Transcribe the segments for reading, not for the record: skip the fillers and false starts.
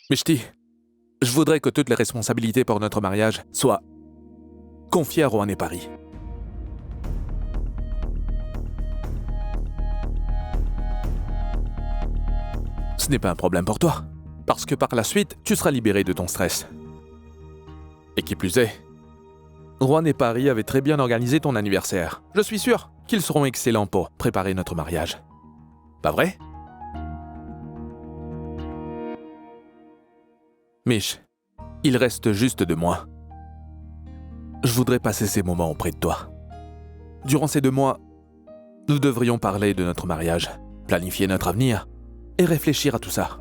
Mishti, je voudrais que toutes les responsabilités pour notre mariage soient confiées à Rohan et Paris. Ce n'est pas un problème pour toi, parce que par la suite, tu seras libéré de ton stress. Et qui plus est, Rohan et Paris avaient très bien organisé ton anniversaire. Je suis sûr qu'ils seront excellents pour préparer notre mariage. Pas vrai? Mish, il reste juste 2 mois. Je voudrais passer ces moments auprès de toi. Durant ces 2 mois, nous devrions parler de notre mariage, planifier notre avenir et réfléchir à tout ça.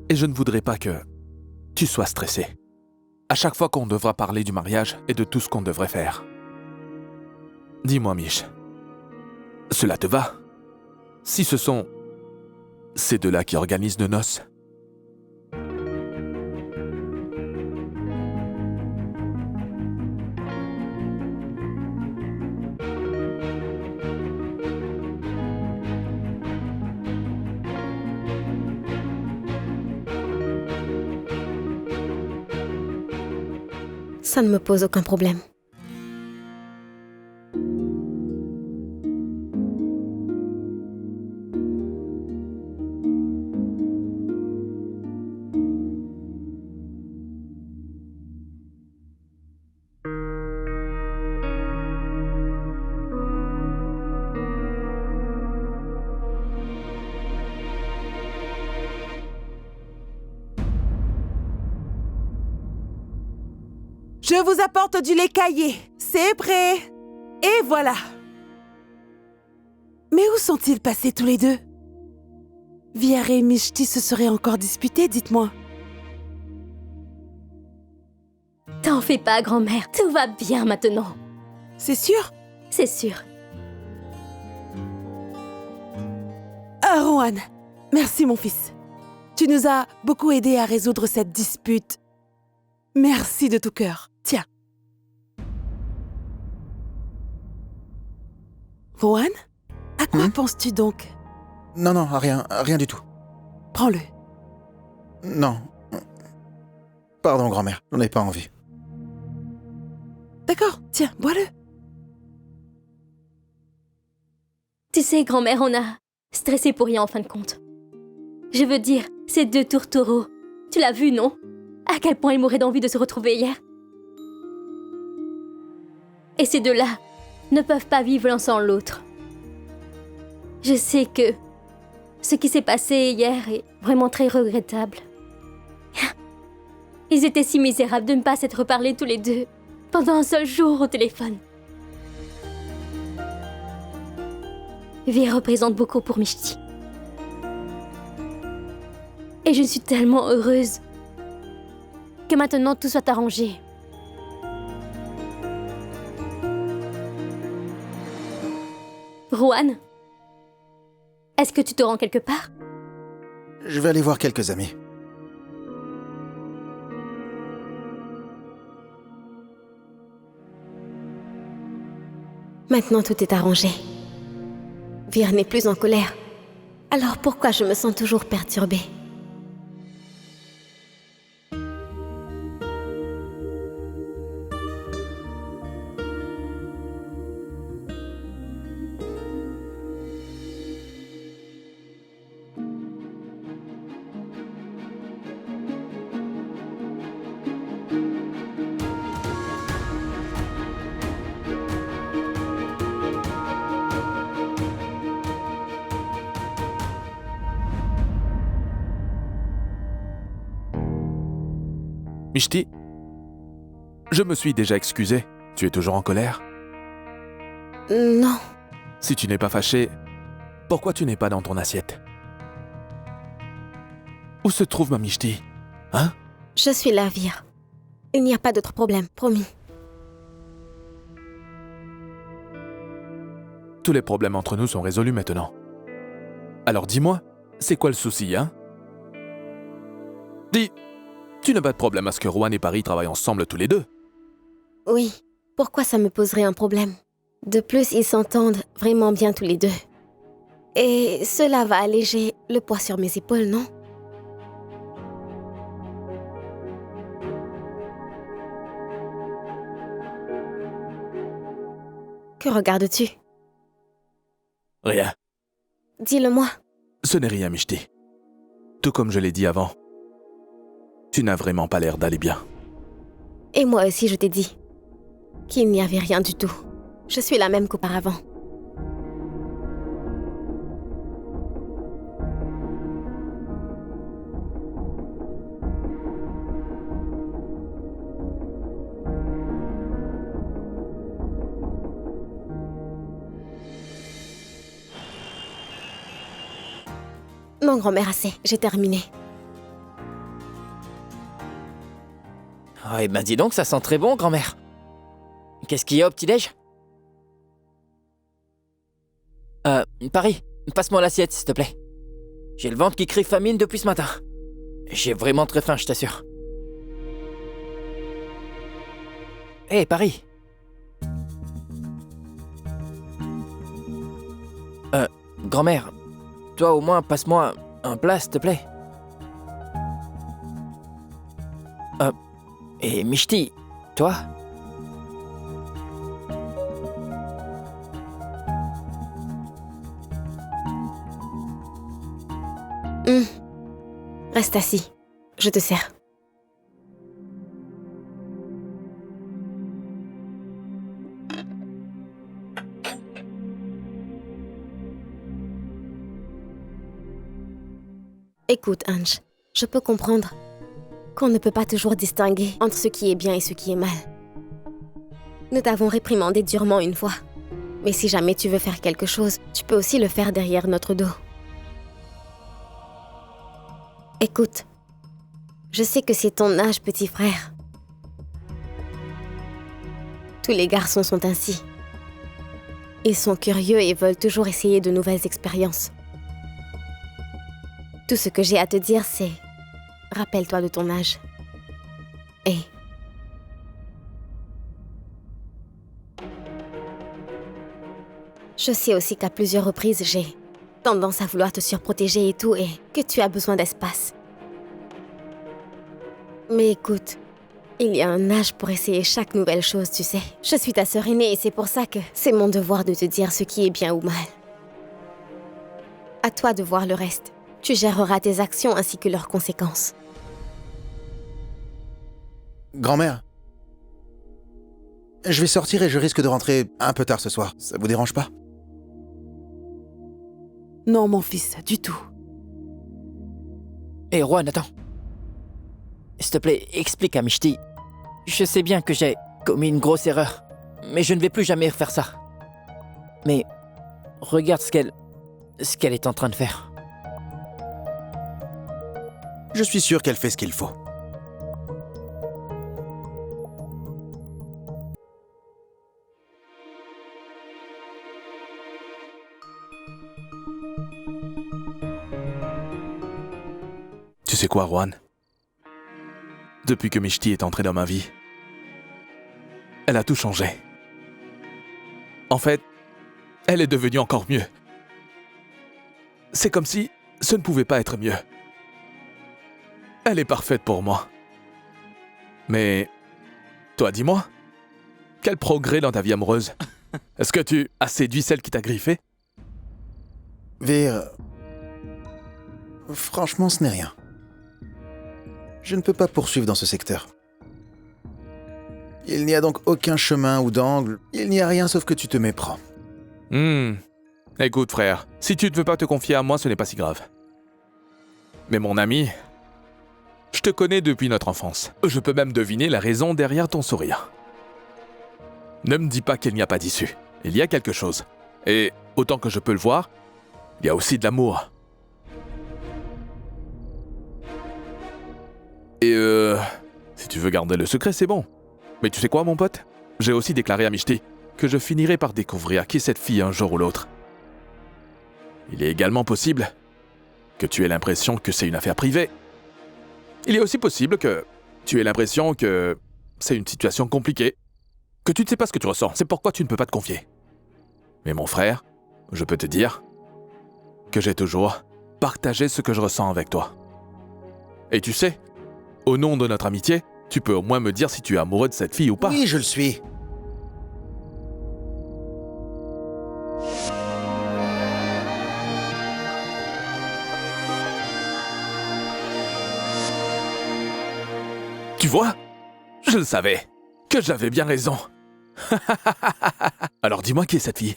Et je ne voudrais pas que tu sois stressé. À chaque fois qu'on devra parler du mariage et de tout ce qu'on devrait faire. Dis-moi, Mish, cela te va? Si ce sont ces 2-là qui organisent nos noces? Ça ne me pose aucun problème. Je vous apporte du lait caillé. C'est prêt. Et voilà. Mais où sont-ils passés tous les deux? Viare et Mishti se seraient encore disputés, dites-moi. T'en fais pas, grand-mère. Tout va bien maintenant. C'est sûr? C'est sûr. Ah, Rohan, merci mon fils. Tu nous as beaucoup aidés à résoudre cette dispute. Merci de tout cœur. Tiens. Rohan, à quoi penses-tu donc? Non, rien du tout. Prends-le. Non. Pardon, grand-mère, j'en ai pas envie. D'accord, tiens, bois-le. Tu sais, grand-mère, on a stressé pour rien en fin de compte. Je veux dire, ces 2 tourtereaux. Tu l'as vu, non? À quel point ils mouraient d'envie de se retrouver hier. Et ces 2-là ne peuvent pas vivre l'un sans l'autre. Je sais que ce qui s'est passé hier est vraiment très regrettable. Ils étaient si misérables de ne pas s'être parlé tous les 2 pendant un seul jour au téléphone. Vie représente beaucoup pour Mishti. Et je suis tellement heureuse que maintenant tout soit arrangé. Rohan, est-ce que tu te rends quelque part? Je vais aller voir quelques amis. Maintenant tout est arrangé. Vir n'est plus en colère. Alors pourquoi je me sens toujours perturbée? Mishti, je me suis déjà excusé. Tu es toujours en colère? Non. Si tu n'es pas fâché, pourquoi tu n'es pas dans ton assiette? Où se trouve ma Mishti? Hein? Je suis là, Vir. Il n'y a pas d'autre problème, promis. Tous les problèmes entre nous sont résolus maintenant. Alors dis-moi, c'est quoi le souci, hein? Dis, tu n'as pas de problème à ce que Rohan et Paris travaillent ensemble tous les 2? Oui. Pourquoi ça me poserait un problème? De plus, ils s'entendent vraiment bien tous les deux. Et cela va alléger le poids sur mes épaules, non? Que regardes-tu? Rien. Dis-le-moi. Ce n'est rien, Mishti. Tout comme je l'ai dit avant, tu n'as vraiment pas l'air d'aller bien. Et moi aussi, je t'ai dit qu'il n'y avait rien du tout. Je suis la même qu'auparavant. Non, grand-mère, assez. J'ai terminé. Oh, eh ben dis donc, ça sent très bon, grand-mère. Qu'est-ce qu'il y a au petit-déj? Paris, passe-moi l'assiette, s'il te plaît. J'ai le ventre qui crie famine depuis ce matin. J'ai vraiment très faim, je t'assure. Hé, Paris. Grand-mère, toi au moins, passe-moi un plat, s'il te plaît. Et Mishti, toi? Reste assis. Je te sers. Écoute, Ange, je peux comprendre qu'on ne peut pas toujours distinguer entre ce qui est bien et ce qui est mal. Nous t'avons réprimandé durement une fois. Mais si jamais tu veux faire quelque chose, tu peux aussi le faire derrière notre dos. Écoute, je sais que c'est ton âge, petit frère. Tous les garçons sont ainsi. Ils sont curieux et veulent toujours essayer de nouvelles expériences. Tout ce que j'ai à te dire, c'est... Rappelle-toi de ton âge. Et... Je sais aussi qu'à plusieurs reprises, j'ai tendance à vouloir te surprotéger et tout, et que tu as besoin d'espace. Mais écoute, il y a un âge pour essayer chaque nouvelle chose, tu sais. Je suis ta sœur aînée et c'est pour ça que c'est mon devoir de te dire ce qui est bien ou mal. À toi de voir le reste. Tu géreras tes actions ainsi que leurs conséquences. Grand-mère, je vais sortir et je risque de rentrer un peu tard ce soir. Ça vous dérange pas? Non, mon fils, du tout. Hé, Juan, attends. S'il te plaît, explique à Mishti. Je sais bien que j'ai commis une grosse erreur, mais je ne vais plus jamais refaire ça. Mais regarde ce qu'elle est en train de faire. Je suis sûr qu'elle fait ce qu'il faut. Tu sais quoi, Juan? Depuis que Mishti est entrée dans ma vie, elle a tout changé. En fait, elle est devenue encore mieux. C'est comme si ce ne pouvait pas être mieux. Elle est parfaite pour moi. Mais, toi, dis-moi, quel progrès dans ta vie amoureuse? Est-ce que tu as séduit celle qui t'a griffé? Vir, franchement, ce n'est rien. Je ne peux pas poursuivre dans ce secteur. Il n'y a donc aucun chemin ou d'angle. Il n'y a rien sauf que tu te méprends. Écoute, frère, si tu ne veux pas te confier à moi, ce n'est pas si grave. Mais mon ami, je te connais depuis notre enfance. Je peux même deviner la raison derrière ton sourire. Ne me dis pas qu'il n'y a pas d'issue. Il y a quelque chose. Et autant que je peux le voir, il y a aussi de l'amour. Et si tu veux garder le secret, c'est bon. Mais tu sais quoi, mon pote? J'ai aussi déclaré à Mishti que je finirai par découvrir qui est cette fille un jour ou l'autre. Il est également possible que tu aies l'impression que c'est une affaire privée. Il est aussi possible que tu aies l'impression que c'est une situation compliquée, que tu ne sais pas ce que tu ressens. C'est pourquoi tu ne peux pas te confier. Mais mon frère, je peux te dire que j'ai toujours partagé ce que je ressens avec toi. Et tu sais, au nom de notre amitié, tu peux au moins me dire si tu es amoureux de cette fille ou pas. Oui, je le suis. Tu vois? Je le savais. Que j'avais bien raison. Alors dis-moi qui est cette fille?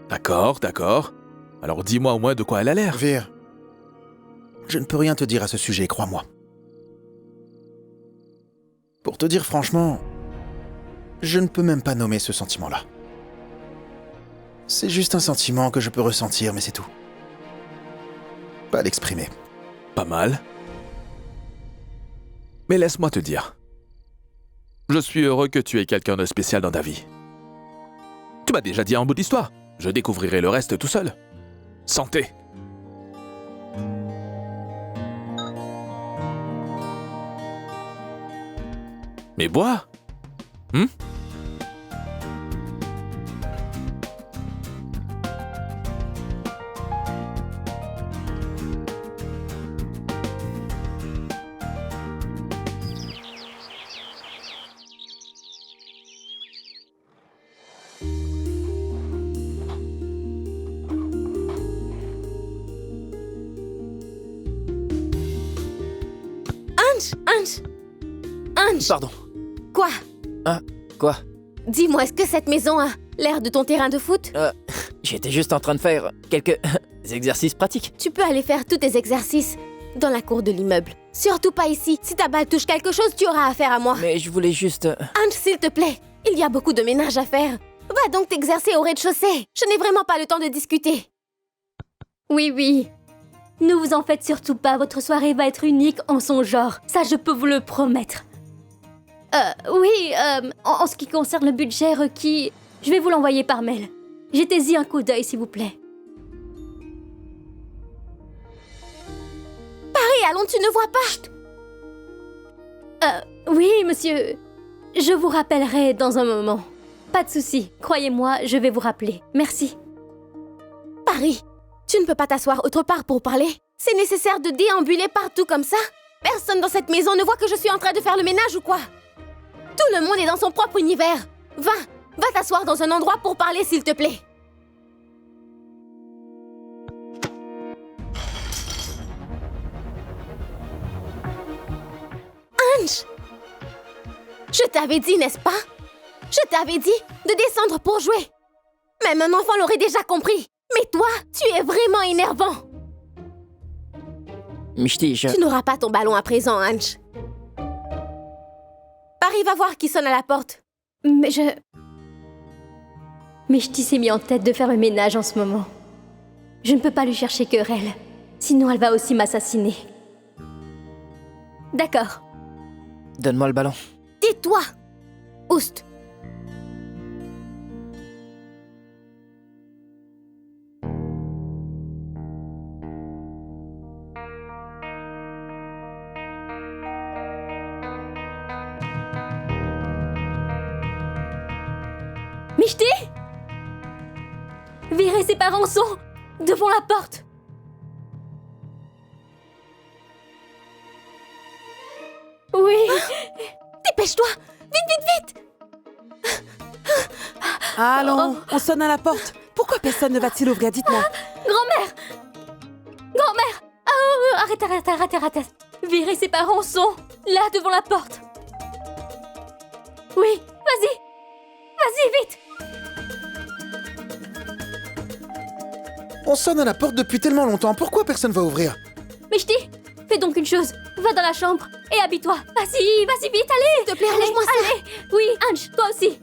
D'accord, d'accord. Alors dis-moi au moins de quoi elle a l'air. Vir, je ne peux rien te dire à ce sujet, crois-moi. Pour te dire franchement, je ne peux même pas nommer ce sentiment-là. C'est juste un sentiment que je peux ressentir, mais c'est tout. Pas l'exprimer. Pas mal. Mais laisse-moi te dire. Je suis heureux que tu aies quelqu'un de spécial dans ta vie. Tu m'as déjà dit un bout d'histoire. Je découvrirai le reste tout seul. Santé. Mais bois. Ange, Pardon. quoi? Quoi? Dis-moi, est-ce que cette maison a l'air de ton terrain de foot? J'étais juste en train de faire quelques exercices pratiques. Tu peux aller faire tous tes exercices dans la cour de l'immeuble. Surtout pas ici. Si ta balle touche quelque chose, tu auras affaire à moi. Mais je voulais juste... Ange, s'il te plaît, il y a beaucoup de ménage à faire. Va donc t'exercer au rez-de-chaussée. Je n'ai vraiment pas le temps de discuter. Oui. Ne vous en faites surtout pas, votre soirée va être unique en son genre. Ça, je peux vous le promettre. En ce qui concerne le budget requis, je vais vous l'envoyer par mail. Jetez-y un coup d'œil, s'il vous plaît. Paris, allons, tu ne vois pas? Oui, monsieur. Je vous rappellerai dans un moment. Pas de souci. Croyez-moi, je vais vous rappeler. Merci. Paris, tu ne peux pas t'asseoir autre part pour parler? C'est nécessaire de déambuler partout comme ça? Personne dans cette maison ne voit que je suis en train de faire le ménage ou quoi? Tout le monde est dans son propre univers. Va t'asseoir dans un endroit pour parler, s'il te plaît. Ange! Je t'avais dit, n'est-ce pas? Je t'avais dit de descendre pour jouer. Même un enfant l'aurait déjà compris. Mais toi, tu es vraiment énervant. Mishti, Tu n'auras pas ton ballon à présent, Ange. Paris, va voir qui sonne à la porte. Mais Ch'ti s'est mis en tête de faire le ménage en ce moment. Je ne peux pas lui chercher querelle. Sinon, elle va aussi m'assassiner. D'accord. Donne-moi le ballon. Tais-toi, Oust. Mishti! Vir et ses parents sont devant la porte. Oui. Dépêche-toi. Vite. Allons, on sonne à la porte. Pourquoi personne ne va-t-il ouvrir? Dites-moi. Grand-mère! Arrête. Vir et ses parents sont là devant la porte. Oui, vas-y, vite. On sonne à la porte depuis tellement longtemps, pourquoi personne va ouvrir? Mishti, fais donc une chose. Va dans la chambre et habille-toi. Vas-y, vite, allez. S'il te plaît, arrange-moi ça. Allez. Oui, Ange, toi aussi.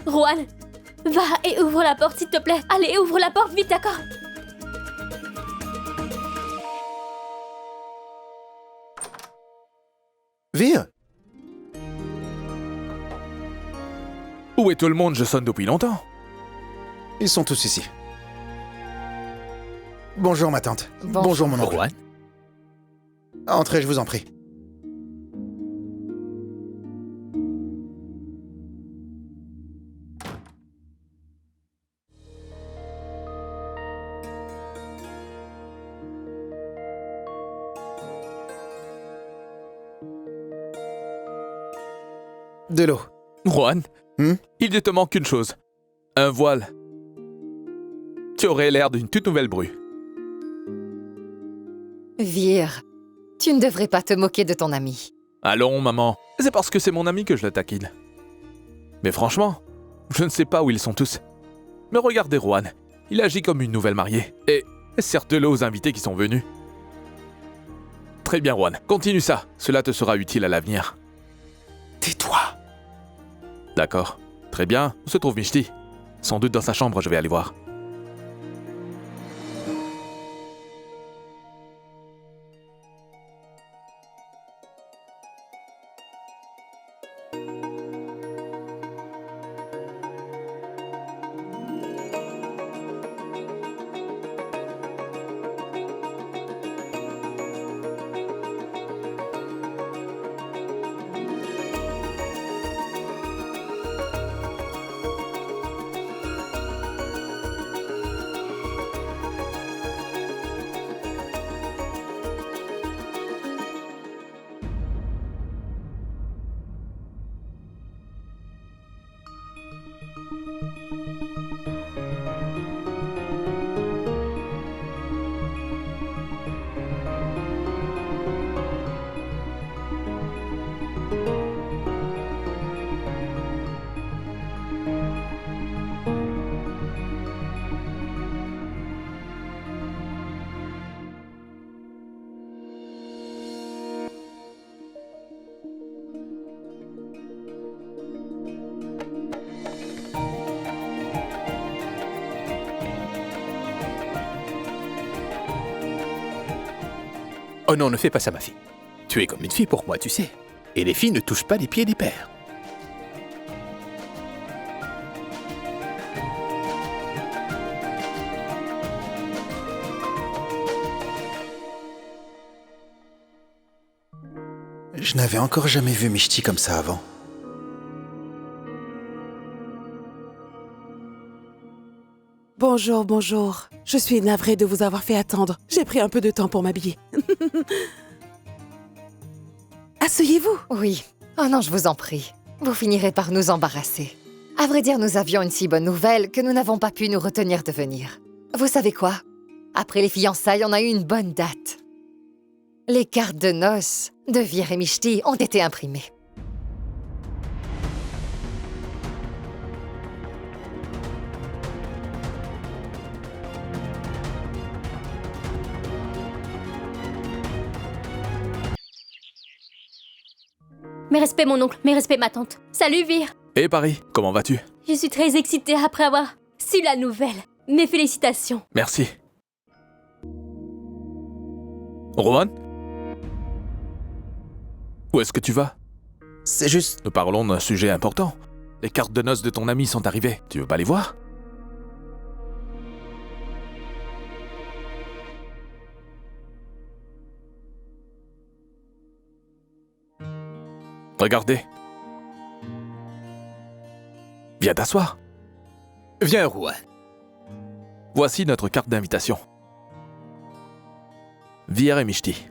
Rohan, va et ouvre la porte, s'il te plaît. Allez, ouvre la porte vite, d'accord? Vir, Où est tout le monde? Je sonne depuis longtemps. ils sont tous ici. Bonjour ma tante. Bonjour mon oncle. Rohan? Entrez, je vous en prie. De l'eau. Juan, il ne te manque qu'une chose. Un voile. Tu aurais l'air d'une toute nouvelle bru. Vir, tu ne devrais pas te moquer de ton ami. Allons, maman. C'est parce que c'est mon ami que je la taquine. Mais franchement, je ne sais pas où ils sont tous. Mais regardez Juan. Il agit comme une nouvelle mariée. Et sers-le aux invités qui sont venus. Très bien, Juan. Continue ça. Cela te sera utile à l'avenir. Tais-toi. D'accord. Très bien. Où se trouve Mishti? Sans doute dans sa chambre, je vais aller voir. Oh non, ne fais pas ça, ma fille. Tu es comme une fille pour moi, tu sais. Et les filles ne touchent pas les pieds des pères. Je n'avais encore jamais vu Mishti comme ça avant. Bonjour, bonjour. Je suis navrée de vous avoir fait attendre. J'ai pris un peu de temps pour m'habiller. Asseyez-vous. Oui. Oh non, je vous en prie. Vous finirez par nous embarrasser. À vrai dire, nous avions une si bonne nouvelle que nous n'avons pas pu nous retenir de venir. Vous savez quoi? Après les fiançailles, on a eu une bonne date. Les cartes de noces de Vir et Mishti ont été imprimées. Mes respects, mon oncle, mes respects, ma tante. Salut, Vir. Et Paris, comment vas-tu? Je suis très excitée après avoir su la nouvelle. Mes félicitations. Merci. Rowan? Où est-ce que tu vas? C'est juste... Nous parlons d'un sujet important. Les cartes de noces de ton ami sont arrivées. Tu veux pas les voir? Regardez. Viens t'asseoir. Viens, Juan. Voici notre carte d'invitation. Vir et Mishti.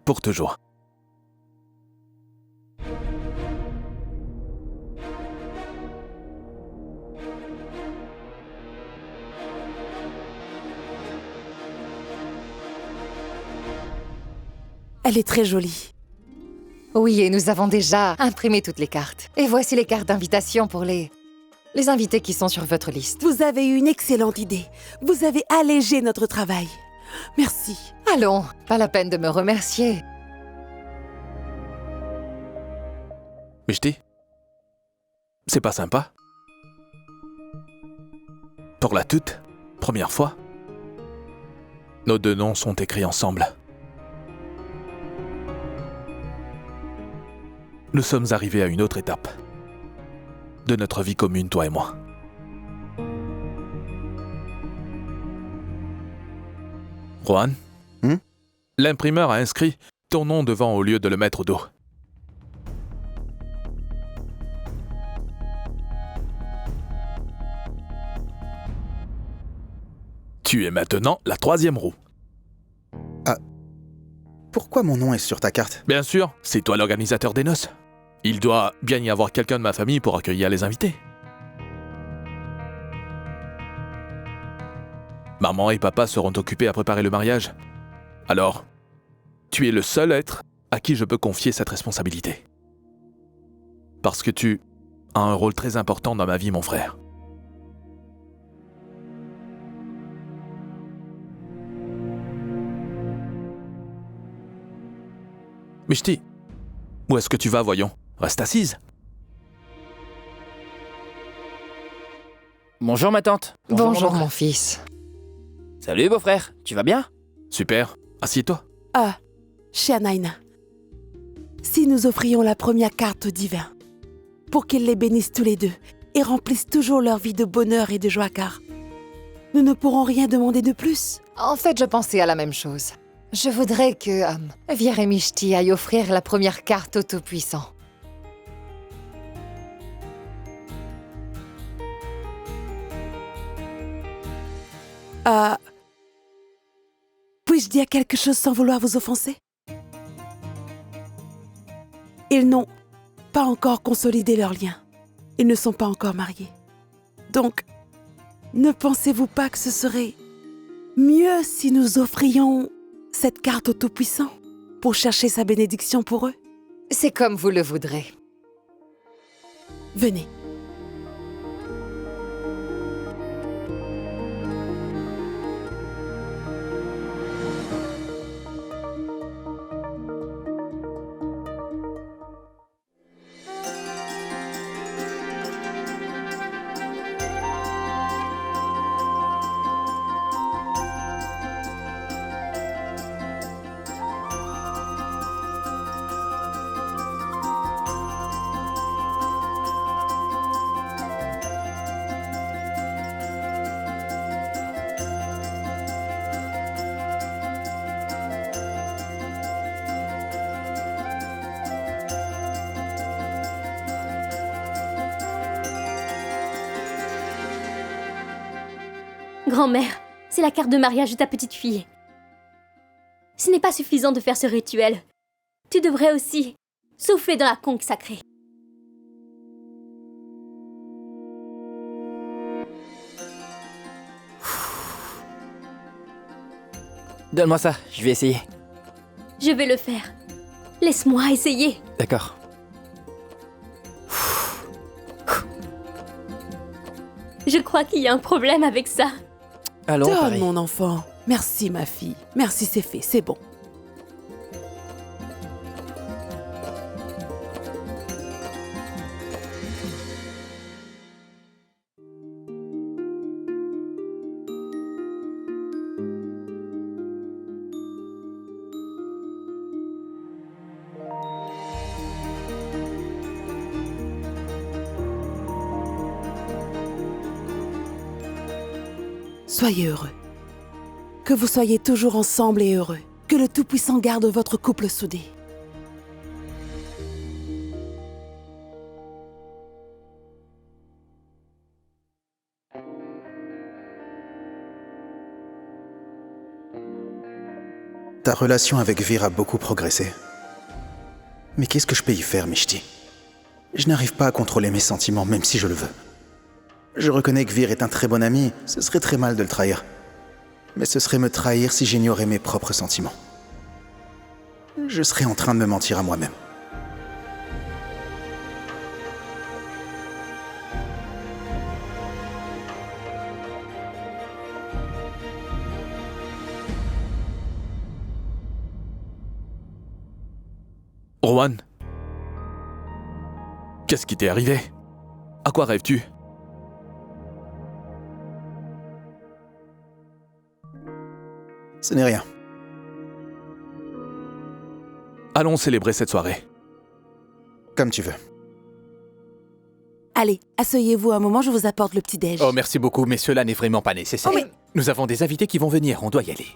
Pour toujours. Elle est très jolie. Oui, et nous avons déjà imprimé toutes les cartes. Et voici les cartes d'invitation pour les invités qui sont sur votre liste. Vous avez eu une excellente idée. Vous avez allégé notre travail. Merci. Allons, pas la peine de me remercier. Mishti? C'est pas sympa? Pour la toute première fois, nos deux noms sont écrits ensemble. Nous sommes arrivés à une autre étape de notre vie commune, toi et moi. Juan, l'imprimeur a inscrit ton nom devant au lieu de le mettre au dos. Tu es maintenant la troisième roue. Pourquoi mon nom est sur ta carte? Bien sûr, c'est toi l'organisateur des noces. Il doit bien y avoir quelqu'un de ma famille pour accueillir les invités. Maman et papa seront occupés à préparer le mariage. Alors, tu es le seul être à qui je peux confier cette responsabilité. Parce que tu as un rôle très important dans ma vie, mon frère. Mishti, où est-ce que tu vas, voyons? Reste assise. Bonjour ma tante. Bonjour mon fils. Salut beau-frère, tu vas bien? Super, assieds-toi. Ah, Shanaina, si nous offrions la première carte au divin, pour qu'ils les bénissent tous les deux et remplissent toujours leur vie de bonheur et de joie, car nous ne pourrons rien demander de plus. En fait, je pensais à la même chose. Je voudrais que Vir et Mishti aillent offrir la première carte au Tout-Puissant. Puis-je dire quelque chose sans vouloir vous offenser? Ils n'ont pas encore consolidé leur lien. Ils ne sont pas encore mariés. Donc, ne pensez-vous pas que ce serait mieux si nous offrions cette carte au Tout-Puissant pour chercher sa bénédiction pour eux? C'est comme vous le voudrez. Venez. Grand-mère, c'est la carte de mariage de ta petite fille. Ce n'est pas suffisant de faire ce rituel. Tu devrais aussi souffler dans la conque sacrée. Donne-moi ça, je vais essayer. Je vais le faire. Laisse-moi essayer. D'accord. Je crois qu'il y a un problème avec ça. Allons, Donne, pareil. mon enfant. Merci, ma fille. Merci, c'est fait, c'est bon. Soyez heureux. Que vous soyez toujours ensemble et heureux. Que le Tout-Puissant garde votre couple soudé. Ta relation avec Vir a beaucoup progressé. Mais qu'est-ce que je peux y faire, Mishti? Je n'arrive pas à contrôler mes sentiments, même si je le veux. Je reconnais que Vir est un très bon ami, ce serait très mal de le trahir. Mais ce serait me trahir si j'ignorais mes propres sentiments. Je serais en train de me mentir à moi-même. Rowan, qu'est-ce qui t'est arrivé? À quoi rêves-tu? Ce n'est rien. Allons célébrer cette soirée. Comme tu veux. Allez, asseyez-vous un moment, je vous apporte le petit-déj. Oh, merci beaucoup, mais cela n'est vraiment pas nécessaire. Oh, mais- Nous avons des invités qui vont venir, on doit y aller.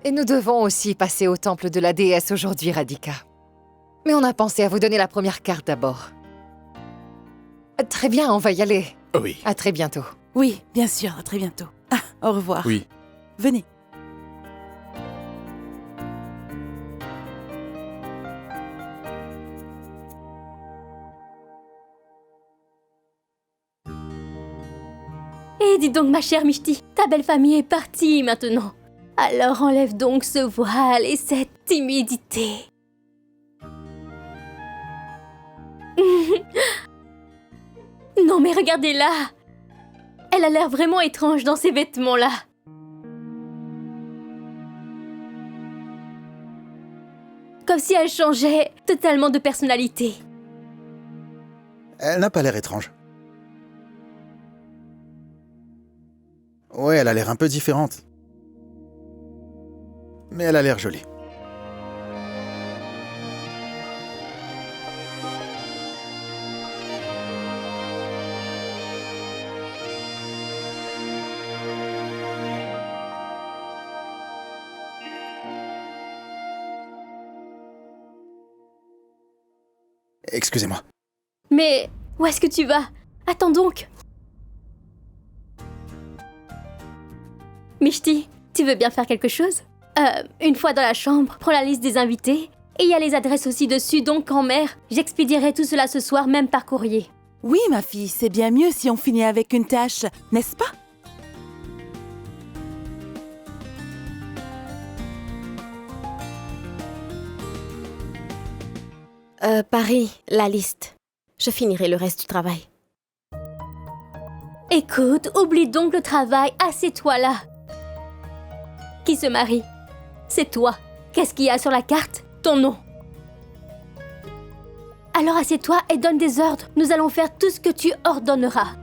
Et nous devons aussi passer au temple de la déesse aujourd'hui, Radhika. Mais on a pensé à vous donner la première carte d'abord. Très bien, on va y aller. Oh oui. À très bientôt. Oui, bien sûr, à très bientôt. Ah, au revoir. Oui. Venez. Eh, dis donc, ma chère Mishti, ta belle famille est partie maintenant. Alors enlève donc ce voile et cette timidité. Non mais regardez-la. Elle a l'air vraiment étrange dans ces vêtements-là. Comme si elle changeait totalement de personnalité. Elle n'a pas l'air étrange. Ouais, elle a l'air un peu différente. Mais elle a l'air jolie. Excusez-moi. Mais où est-ce que tu vas? Attends donc. Mishti, tu veux bien faire quelque chose? Une fois dans la chambre, prends la liste des invités. Et il y a les adresses aussi dessus, donc en mer, j'expédierai tout cela ce soir, même par courrier. Oui, ma fille, c'est bien mieux si on finit avec une tâche, n'est-ce pas? Paris, la liste. Je finirai le reste du travail. Écoute, oublie donc le travail, assieds-toi là. Qui se marie? C'est toi. Qu'est-ce qu'il y a sur la carte? Ton nom. Alors assieds-toi et donne des ordres. Nous allons faire tout ce que tu ordonneras.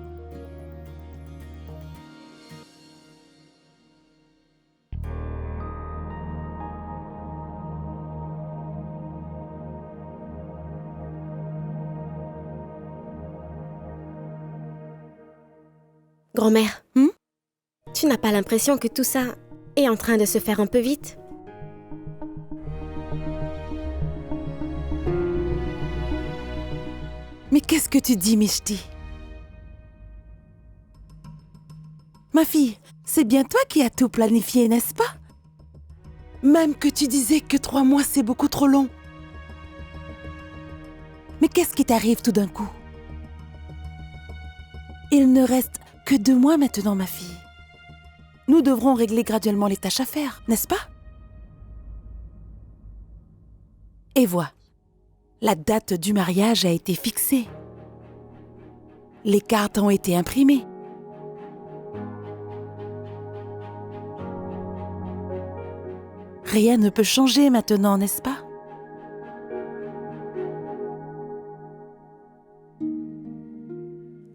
Grand-mère, tu n'as pas l'impression que tout ça est en train de se faire un peu vite? Mais qu'est-ce que tu dis, Mishti? Ma fille, c'est bien toi qui as tout planifié, n'est-ce pas? Même que tu disais que 3 mois, c'est beaucoup trop long. Mais qu'est-ce qui t'arrive tout d'un coup? Il ne reste que 2 mois maintenant, ma fille. Nous devrons régler graduellement les tâches à faire, n'est-ce pas? Et voilà, la date du mariage a été fixée. Les cartes ont été imprimées. Rien ne peut changer maintenant, n'est-ce pas?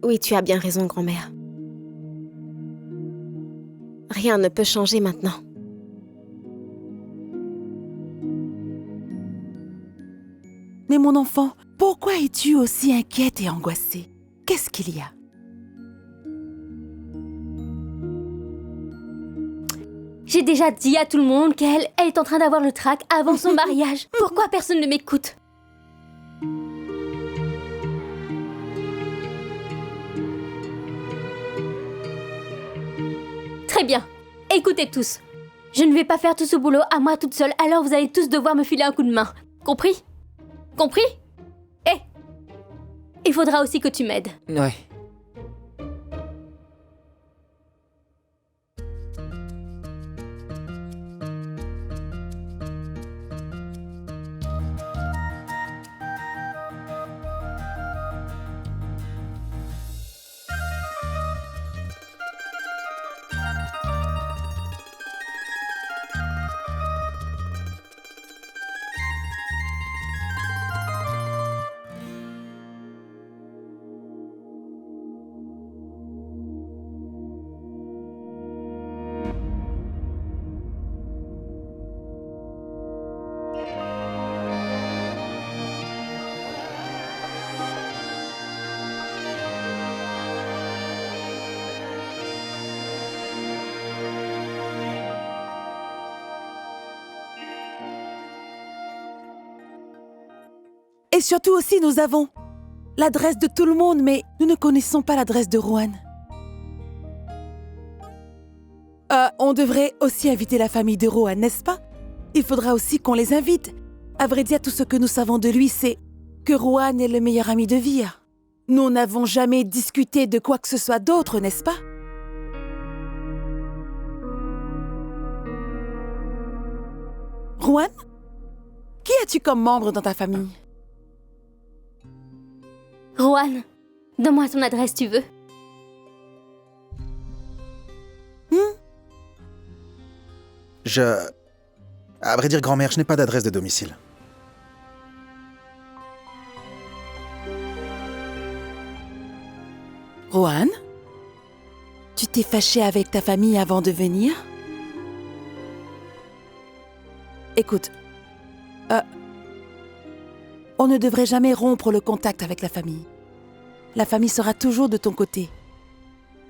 Oui, tu as bien raison, grand-mère. Rien ne peut changer maintenant. Mais mon enfant, pourquoi es-tu aussi inquiète et angoissée? Qu'est-ce qu'il y a? J'ai déjà dit à tout le monde qu'elle est en train d'avoir le trac avant son mariage. Pourquoi personne ne m'écoute? Très bien. Écoutez tous. Je ne vais pas faire tout ce boulot à moi toute seule, alors vous allez tous devoir me filer un coup de main. Compris? Compris? Eh! Il faudra aussi que tu m'aides. Ouais. Et surtout aussi, nous avons l'adresse de tout le monde, mais nous ne connaissons pas l'adresse de Rohan. On devrait aussi inviter la famille de Rohan, n'est-ce pas? Il faudra aussi qu'on les invite. À vrai dire, tout ce que nous savons de lui, c'est que Rohan est le meilleur ami de Vir. Nous n'avons jamais discuté de quoi que ce soit d'autre, n'est-ce pas? Rowan? Qui as-tu comme membre dans ta famille? Rowan, donne-moi ton adresse, tu veux. À vrai dire, grand-mère, je n'ai pas d'adresse de domicile. Rowan? Tu t'es fâché avec ta famille avant de venir? Écoute, on ne devrait jamais rompre le contact avec la famille. La famille sera toujours de ton côté.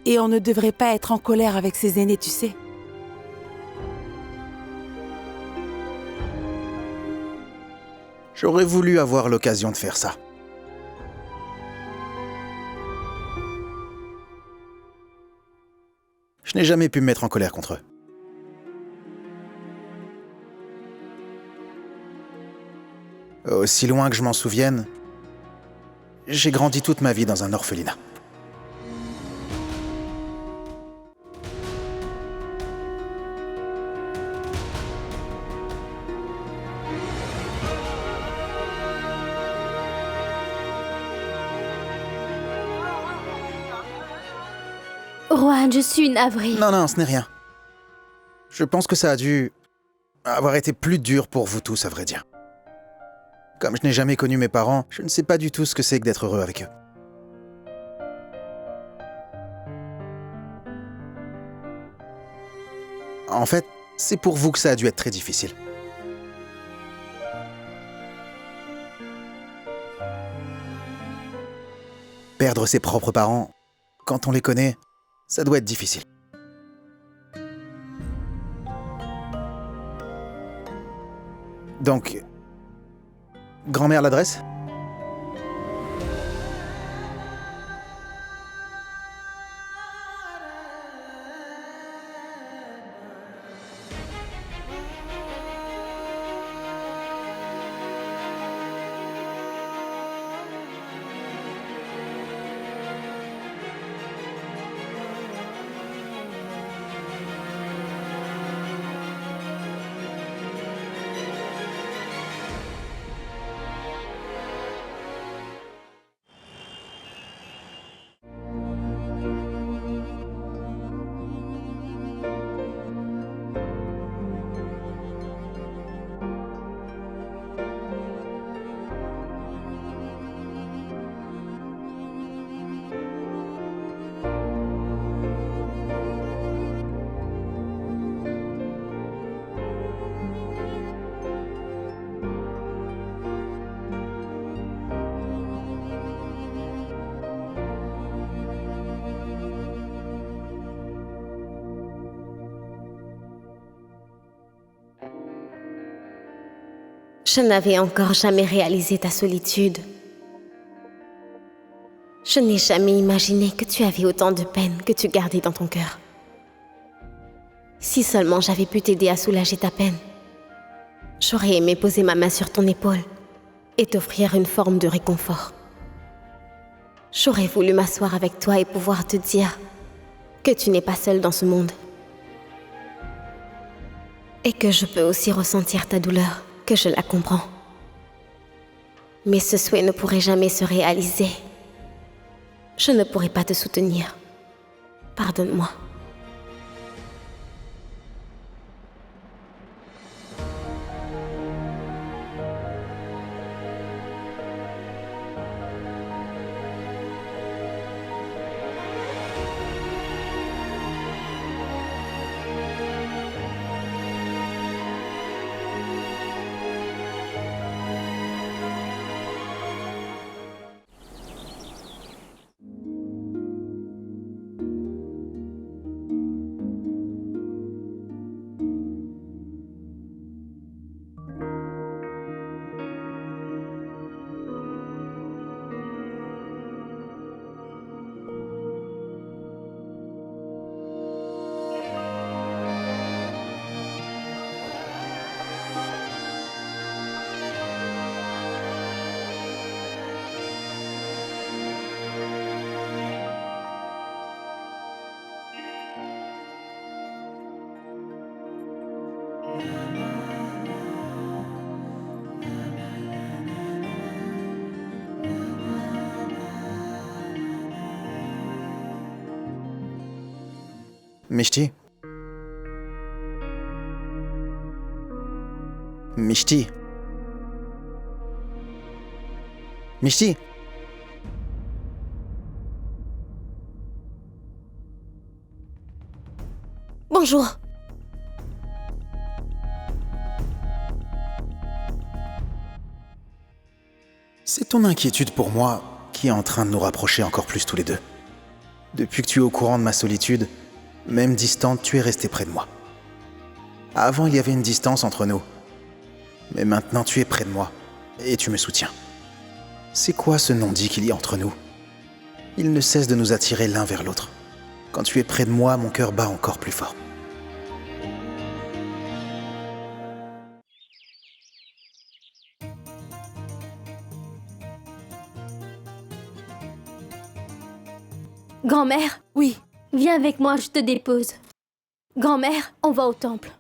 Et on ne devrait pas être en colère avec ses aînés, tu sais. J'aurais voulu avoir l'occasion de faire ça. Je n'ai jamais pu me mettre en colère contre eux. Aussi loin que je m'en souvienne, j'ai grandi toute ma vie dans un orphelinat. Rowan, je suis navrée. Non, ce n'est rien. Je pense que ça a dû avoir été plus dur pour vous tous, à vrai dire. Comme je n'ai jamais connu mes parents, je ne sais pas du tout ce que c'est que d'être heureux avec eux. En fait, c'est pour vous que ça a dû être très difficile. Perdre ses propres parents, quand on les connaît, ça doit être difficile. Donc, grand-mère, l'adresse ? Je n'avais encore jamais réalisé ta solitude. Je n'ai jamais imaginé que tu avais autant de peine que tu gardais dans ton cœur. Si seulement j'avais pu t'aider à soulager ta peine, j'aurais aimé poser ma main sur ton épaule et t'offrir une forme de réconfort. J'aurais voulu m'asseoir avec toi et pouvoir te dire que tu n'es pas seule dans ce monde. Et que je peux aussi ressentir ta douleur, que je la comprends. Mais ce souhait ne pourrait jamais se réaliser. Je ne pourrai pas te soutenir. Pardonne-moi. Mishti? Mishti? Mishti? Bonjour. C'est ton inquiétude pour moi qui est en train de nous rapprocher encore plus tous les deux. Depuis que tu es au courant de ma solitude, même distante, tu es resté près de moi. Avant, il y avait une distance entre nous. Mais maintenant, tu es près de moi et tu me soutiens. C'est quoi ce non-dit qu'il y a entre nous? Il ne cesse de nous attirer l'un vers l'autre. Quand tu es près de moi, mon cœur bat encore plus fort. Grand-mère, Oui, viens avec moi, je te dépose. Grand-mère, on va au temple.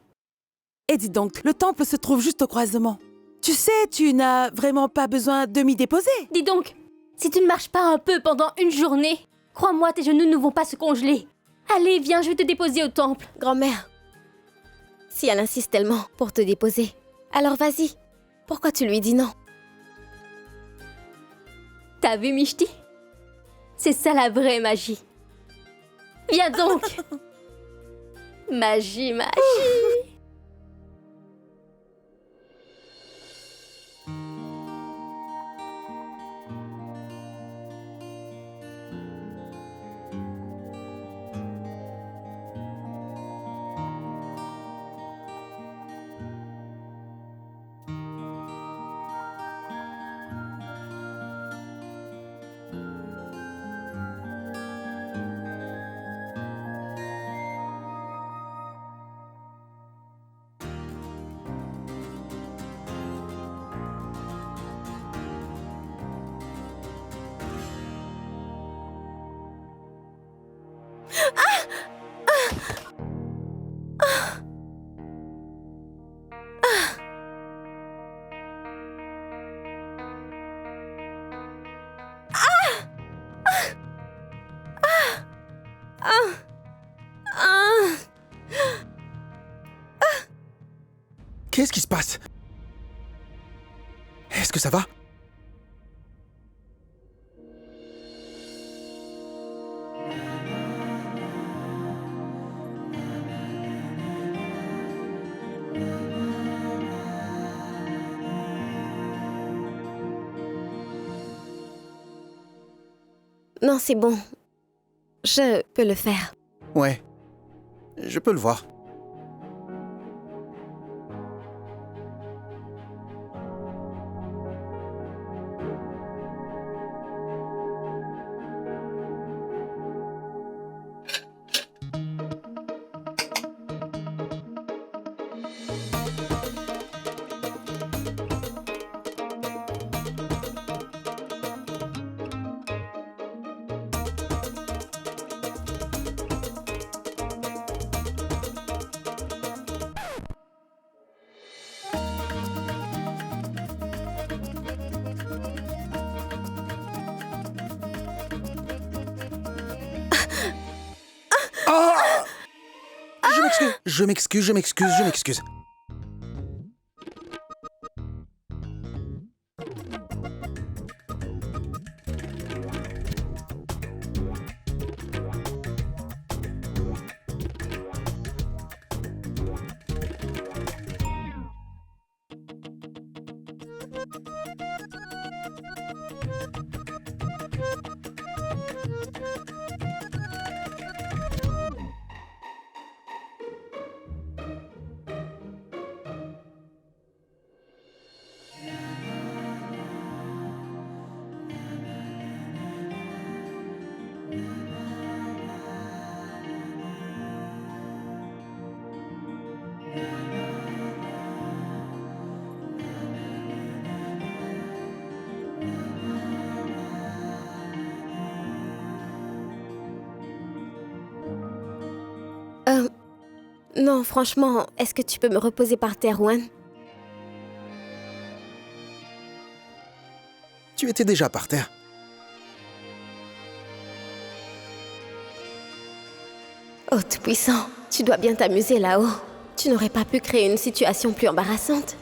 et dis donc, le temple se trouve juste au croisement. Tu sais, tu n'as vraiment pas besoin de m'y déposer. Dis donc, si tu ne marches pas un peu pendant une journée, crois-moi, tes genoux ne vont pas se congeler. Allez, viens, je vais te déposer au temple. Grand-mère, si elle insiste tellement pour te déposer, alors vas-y. Pourquoi tu lui dis non? T'as vu, Mishti? C'est ça la vraie magie. Viens donc. Magie, magie. Qu'est-ce qui se passe? Est-ce que ça va? Non, c'est bon. Je peux le faire. Ouais, je peux le voir. Je m'excuse. Non, franchement, est-ce que tu peux me reposer par terre, Juan? Tu étais déjà par terre. Oh, tout-puissant, tu dois bien t'amuser là-haut. Tu n'aurais pas pu créer une situation plus embarrassante?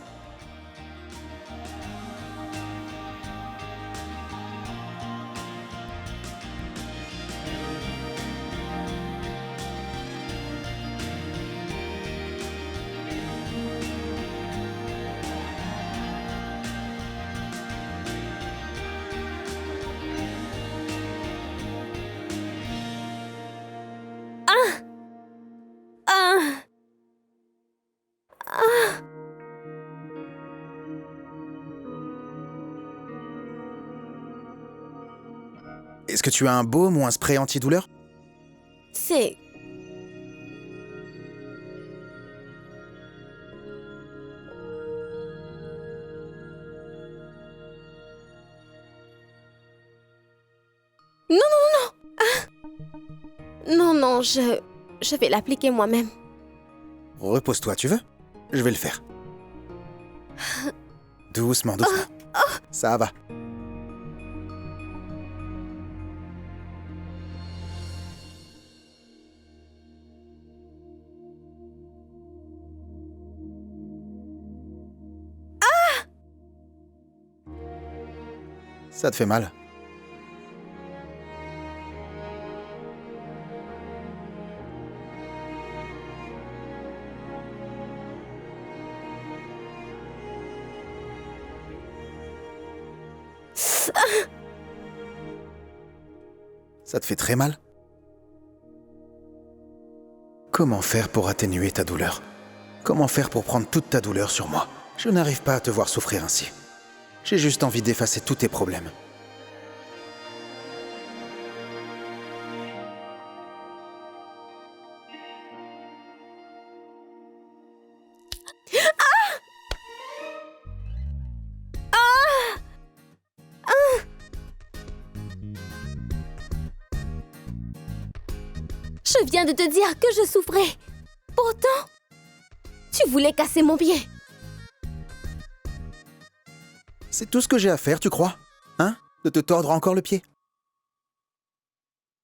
Est-ce que tu as un baume ou un spray antidouleur? C'est... Non, non, non, non! Non, non, je vais l'appliquer moi-même. Repose-toi, tu veux? Je vais le faire. Doucement, doucement. Ça va. Ça te fait mal? Ça te fait très mal? Comment faire pour atténuer ta douleur? Comment faire pour prendre toute ta douleur sur moi? Je n'arrive pas à te voir souffrir ainsi. J'ai juste envie d'effacer tous tes problèmes. Je viens de te dire que je souffrais. Pourtant, tu voulais casser mon pied. C'est tout ce que j'ai à faire, tu crois? Hein? De te tordre encore le pied?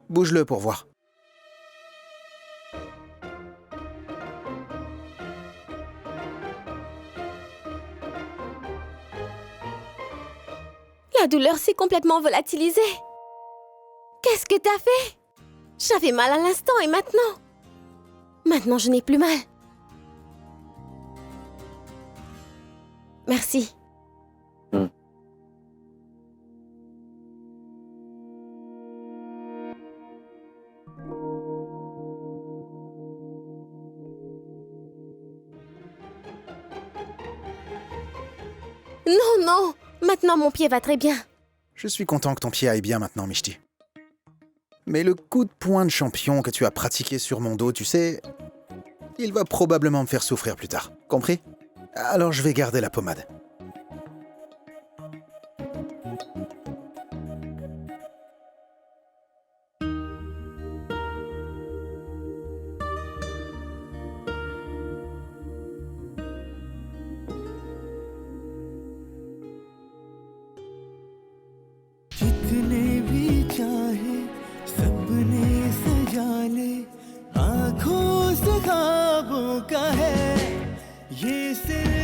Bouge-le pour voir. La douleur s'est complètement volatilisée. Qu'est-ce que t'as fait? J'avais mal à l'instant et maintenant? Maintenant, je n'ai plus mal. Merci. Non, non. Maintenant, mon pied va très bien. Je suis content que ton pied aille bien maintenant, Mishti. Mais le coup de poing de champion que tu as pratiqué sur mon dos, tu sais, il va probablement me faire souffrir plus tard. Compris? Alors je vais garder la pommade. जितने भी चाहे सपने सजा ले आँखों से ख्वाबों का है ये सिर्फ